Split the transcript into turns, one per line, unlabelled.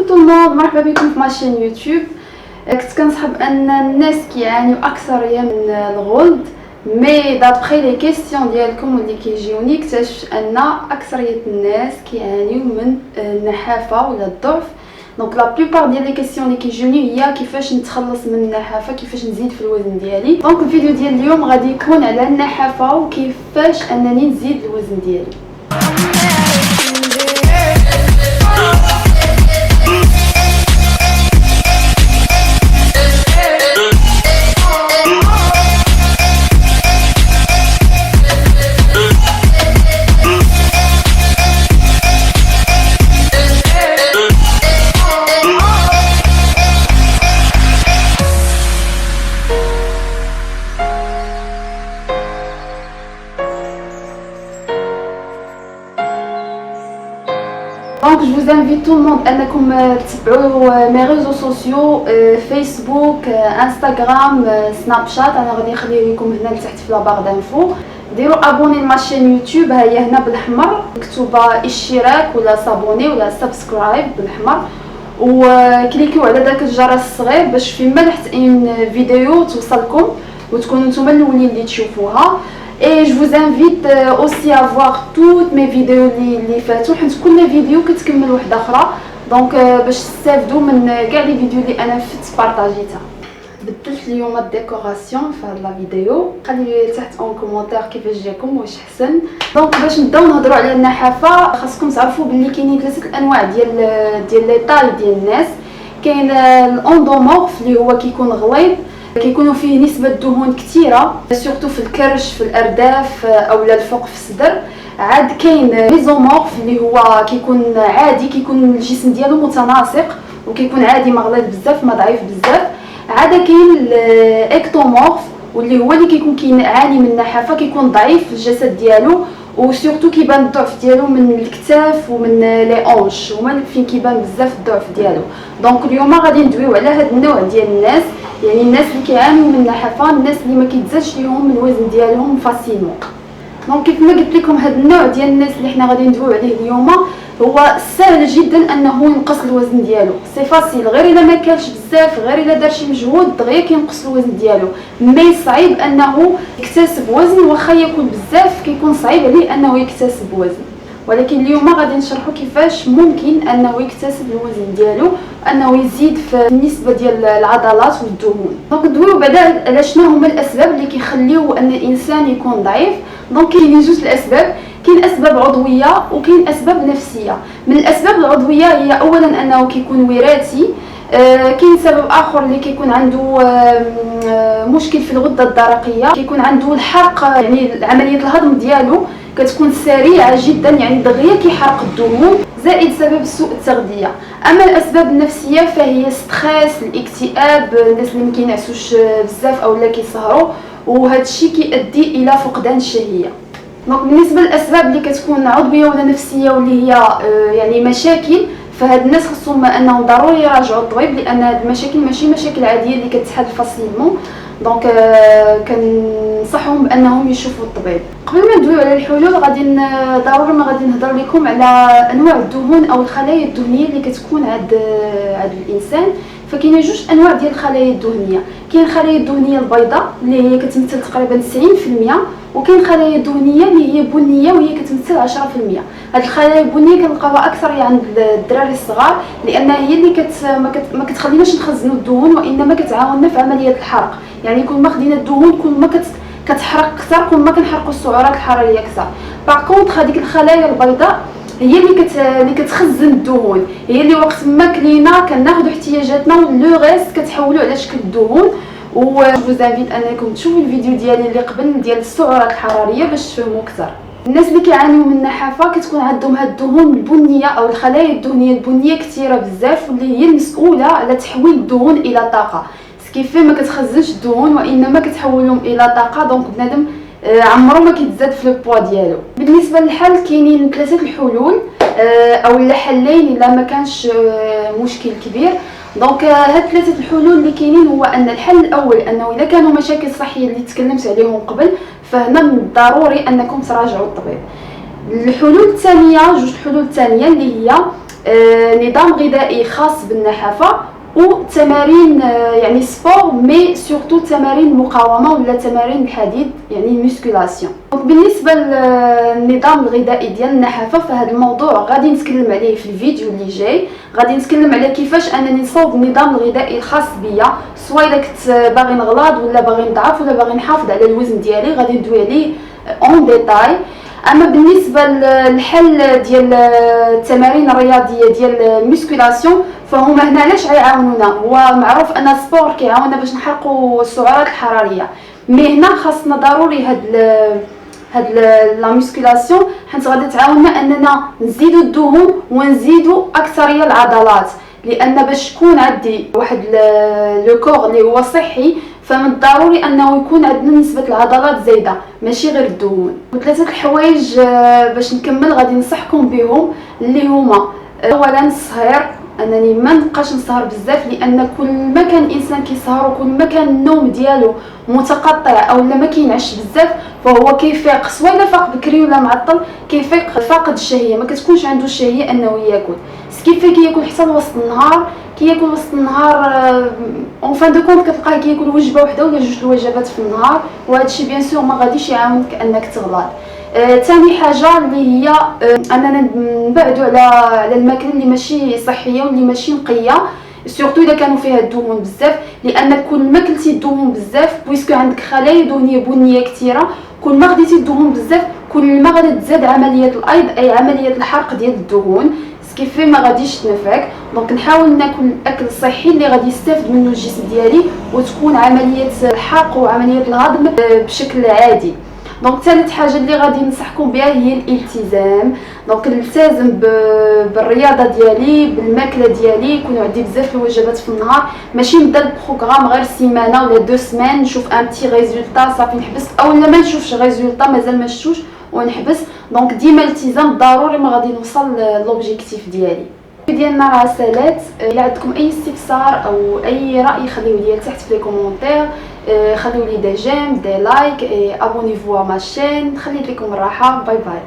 tout le monde, مرحبا بكم في ماشين يوتيوب. كنت كنصحب ان الناس كيعانيو اكثريه من الغلظ، مي دابخي لي كيسيون ديالكم واللي كيجيوني اكتشفت ان اكثريه الناس كيعانيو من النحافه ولا الضعف. دونك لا بلوبار ديال لي كيسيون اللي كيجوني هي كيفاش نتخلص من النحافه، كيفاش نزيد في الوزن ديالي. دونك الفيديو ديال اليوم غادي يكون على النحافه وكيفاش انني نزيد الوزن ديالي. Donc je vous invite tout le monde انكم تتبعوا مي ريزو سوسيو، فيسبوك، انستغرام، سناب شات. انا غادي نخليه لكم هنا لتحت في لابار دانفو. ديروا ابوني لماشين يوتيوب، ها هي هنا بالاحمر مكتوبه اشتراك ولا صابوني ولا سبسكرايب بالاحمر، وكليكيو على داك الجرس الصغير باش فيما لحت ان فيديو توصلكم وتكونوا نتوما الاولين اللي تشوفوها. Et je vous invite aussi à voir toutes mes vidéos اللي فاتوا، حيت كل فيديو كتكمل وحده اخرى. دونك باش تستافدوا من كاع لي فيديو اللي انا فت بارطاجيتها. بدلت اليوم الديكوراسيون في هاد لا فيديو، خليو لي تحت اون كومونتير كيفاش جاكم واش حسن. دونك باش نبداو نهضروا على النحافه خاصكم تعرفوا بلي كاينين ثلاثه الانواع ديال لي طاي ديال الناس. كاين الاندومورف اللي هو كيكون غليظ، كيكونوا فيه نسبه دهون كثيره سورتو في الكرش في الارداف اولا الفوق في الصدر. عاد كاين ميزومورف اللي هو كيكون عادي، كيكون الجسم ديالو متناسق وكيكون عادي، ما غليظ بزاف ما ضعيف بزاف. عاد كاين الاكتومورف واللي هو اللي كيكون كيعاني من النحافه، كيكون ضعيف في الجسد ديالو وسورتو كيبان الضعف ديالو من الكتاف ومن لي اونش، هما فين كيبان بزاف الضعف ديالو. دونك اليوم غادي ندويو على هاد النوع ديال الناس، يعني الناس اللي كيعانيو من النحافه، الناس اللي ما كيتزادش ليهم من الوزن ديالهم فاسيلمون. دونك كيف ما قلت لكم هاد النوع ديال الناس اللي حنا غادي ندويو عليه اليوم هو سهل جدا انه ينقص الوزن ديالو، سي فاسيل، غير الا ما كلش بزاف، غير الا دار شي مجهود دغيا كينقص الوزن ديالو. مي صعيب انه يكتسب وزن، واخا ياكل بزاف كيكون صعيب عليه انه يكتسب وزن. ولكن اليوم غادي نشرحوا كيفاش ممكن انه يكتسب الوزن ديالو، انه يزيد في النسبه ديال العضلات والدهون. دونك ندويو بعدا على شنو هما الاسباب اللي كيخليو ان الانسان يكون ضعيف. دونك كاينين جوج الاسباب، كاين اسباب عضويه وكاين اسباب نفسيه. من الاسباب العضويه هي اولا انه كيكون وراثي. كاين سبب اخر اللي كيكون عنده مشكل في الغده الدرقيه، كيكون عنده الحرق، يعني عمليه الهضم ديالو كتكون سريعه جدا، يعني دغيا كيحرق الدهون، زائد سبب سوء التغذيه. اما الاسباب النفسيه فهي ستريس، الاكتئاب، الناس اللي ما كينعسوش بزاف اولا كيسهروا، وهذا الشيء كيؤدي الى فقدان الشهيه. دونك بالنسبه للاسباب اللي كتكون عضويه ولا نفسيه واللي هي يعني مشاكل، فهاد الناس خصهم انهم ضروري يراجعوا الطبيب، لان هاد المشاكل ماشي مشاكل عاديه اللي كتحل فاسيلمون. دونك كنصحهم بانهم يشوفوا الطبيب. قبل ما ندويو على الحلول ضروري ما غادي نهضر لكم على انواع الدهون او الخلايا الدهنيه اللي كتكون عند الانسان. فكاينه جوج انواع ديال الخلايا الدهنيه، كاين الخلايا الدهنيه البيضاء اللي هي كتمثل تقريبا 90%، وكاين الخلايا الدهنيه اللي هي بنيه وهي كتمثل 10%. هاد الخلايا البنيه كنلقاوها اكثر عند الدراري الصغار، لانها هي اللي ما كتخليناش نخزنوا الدهون، وانما كتعاوننا في عمليه الحرق. يعني كل ما خدينا الدهون كل ما كتحرق اكثر، كل ما كنحرقوا السعرات الحراريه اكثر. باغ هذيك الخلايا البيضاء هي اللي كتخزن الدهون، هي اللي وقت ما كلينا كناخذوا احتياجاتنا ولو ريست كتحولوا على شكل الدهون. وجوز انفيت انكم تشوفوا الفيديو ديالي اللي قبل ديال السعرات الحراريه باش تفهموا اكثر. الناس اللي كيعانيو من النحافه كتكون عندهم هاد الدهون البنيه او الخلايا الدهنيه البنيه كثيره بزاف، واللي هي المسؤوله على تحويل الدهون الى طاقه. سكيفي ما كتخزنش الدهون وانما كتحولهم الى طاقه. دونك بنادم عمرو ما كيتزاد في البوا ديالو. بالنسبه للحل كاينين ثلاثه الحلول او لا حلين الا ما كانش مشكل كبير. دونك هاد ثلاثه الحلول اللي كاينين هو ان الحل الاول انه اذا كانوا مشاكل صحيه اللي تكلمت عليهم قبل، فهنا من الضروري انكم تراجعوا الطبيب. الحلول الثانيه، جوج الحلول الثانيه اللي هي نظام غذائي خاص بالنحافه وتمارين يعني سبور مي سورتو تمارين مقاومه ولا تمارين الحديد يعني الميسكولاسيون. بالنسبه للنظام الغذائي ديال النحافه فهذا الموضوع غادي نتكلم عليه في الفيديو اللي جاي. غادي نتكلم على كيفاش انني نصوب النظام الغذائي الخاص بيا، سواء الا كنت باغي نغلاض ولا باغي نضعف ولا باغي نحافظ على الوزن ديالي، غادي ندوي عليه اون ديتاي. اما بالنسبه للحل ديال التمارين الرياضيه ديال الميسكولاسيون فهما هنا علاش غيعاونونا؟ هو معروف ان السبور كيعاوننا باش نحرقوا السعرات الحراريه، مي هنا خاصنا ضروري هاد لا ميسكولاسيون حيت غادي تعاوننا اننا نزيدوا الدهون ونزيدوا اكثريه العضلات، لان باش تكون عندي واحد لو كور اللي هو صحي فمن الضروري انه يكون عندنا نسبه العضلات زايده ماشي غير الدهون. وثلاثه الحوايج باش نكمل غادي ننصحكم بهم اللي هما اولا السهر، انني ما نبقاش نسهر بزاف، لان كل ما كان الانسان كيسهر وكل ما كان النوم ديالو متقطع او ما كينعش بزاف فهو كيفيق، سواء الا فاق بكري ولا معطل كيفيق فاقد الشهيه، ما كتكونش عنده الشهيه انه ياكل. سكيفي كياكل حتى لوسط النهار، كياكل وسط النهار اون فان دو كونط كتلقاه كياكل وجبه وحده ولا جوج الوجبات في النهار، وهذا الشيء بيان سور ما غاديش يعاونك انك تغلط. ثاني حاجه اللي هي اننا نبعدوا على الماكله اللي ماشي صحيه واللي ماشي نقيه، سورتو اذا كانوا فيها الدهون بزاف، لان كل ما كلتي الدهون بزاف بويسكو عندك خلايا دهنيه بنيه كثيره، كل ما خديتي الدهون بزاف كل ما غادي تزاد عمليه الايض اي عمليه الحرق ديال الدهون، سكيفي ما غاديش تنفعك. دونك نحاول ناكل الاكل الصحي اللي غادي يستافد منه الجسم ديالي وتكون عمليه الحرق وعمليه الهضم بشكل عادي. دونك ثالث حاجه اللي غادي ننصحكم بها هي الالتزام. دونك نلتزم بالرياضه ديالي، بالماكله ديالي، يكونوا عندي بزاف الوجبات في النهار، ماشي نبدا البروغرام غير سيمانه ولا 2 سيمان نشوف ان بتي ريزولطا صافي نحبس، اولا ما نشوفش ريزولطا مازال ما شفتوش ونحبس. دونك ديما الالتزام ضروري ما غادي نوصل لوبجيكتيف ديالي. ديالنا رسالات، الا عندكم اي استفسار او اي راي خليوه لي تحت في لي كومونتير، خليو لي دي جيم دي لايك، ابونيفو ا ما شين، خليت لكم الراحه، باي باي.